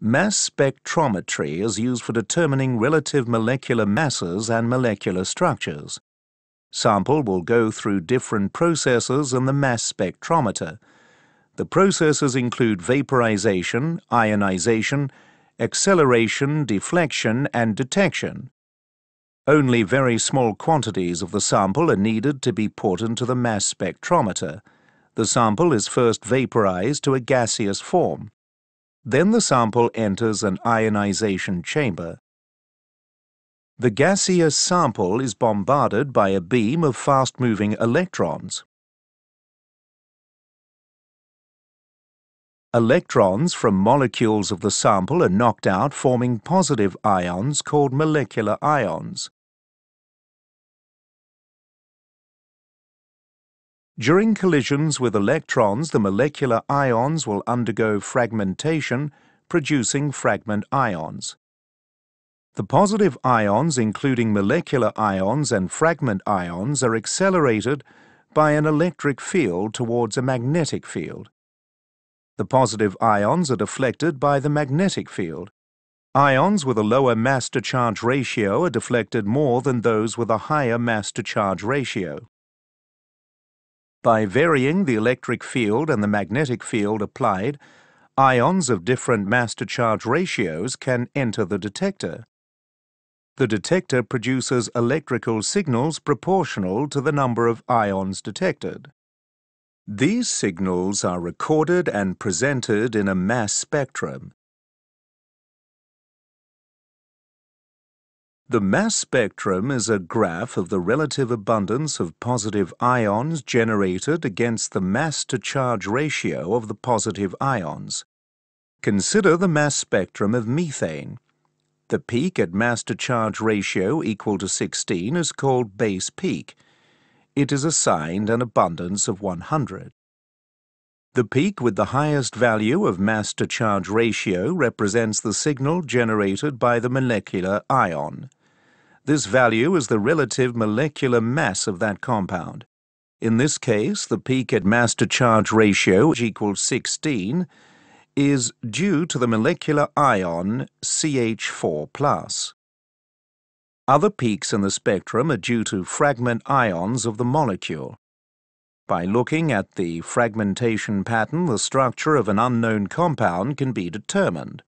Mass spectrometry is used for determining relative molecular masses and molecular structures. Sample will go through different processes in the mass spectrometer. The processes include vaporization, ionization, acceleration, deflection, and detection. Only very small quantities of the sample are needed to be put into the mass spectrometer. The sample is first vaporized to a gaseous form. Then the sample enters an ionization chamber. The gaseous sample is bombarded by a beam of fast-moving electrons. Electrons from molecules of the sample are knocked out, forming positive ions called molecular ions. During collisions with electrons, the molecular ions will undergo fragmentation, producing fragment ions. The positive ions, including molecular ions and fragment ions, are accelerated by an electric field towards a magnetic field. The positive ions are deflected by the magnetic field. Ions with a lower mass-to-charge ratio are deflected more than those with a higher mass-to-charge ratio. By varying the electric field and the magnetic field applied, ions of different mass-to-charge ratios can enter the detector. The detector produces electrical signals proportional to the number of ions detected. These signals are recorded and presented in a mass spectrum. The mass spectrum is a graph of the relative abundance of positive ions generated against the mass-to-charge ratio of the positive ions. Consider the mass spectrum of methane. The peak at mass-to-charge ratio equal to 16 is called base peak. It is assigned an abundance of 100. The peak with the highest value of mass-to-charge ratio represents the signal generated by the molecular ion. This value is the relative molecular mass of that compound. In this case, the peak at mass-to-charge ratio equals 16 is due to the molecular ion CH4+. Other peaks in the spectrum are due to fragment ions of the molecule. By looking at the fragmentation pattern, the structure of an unknown compound can be determined.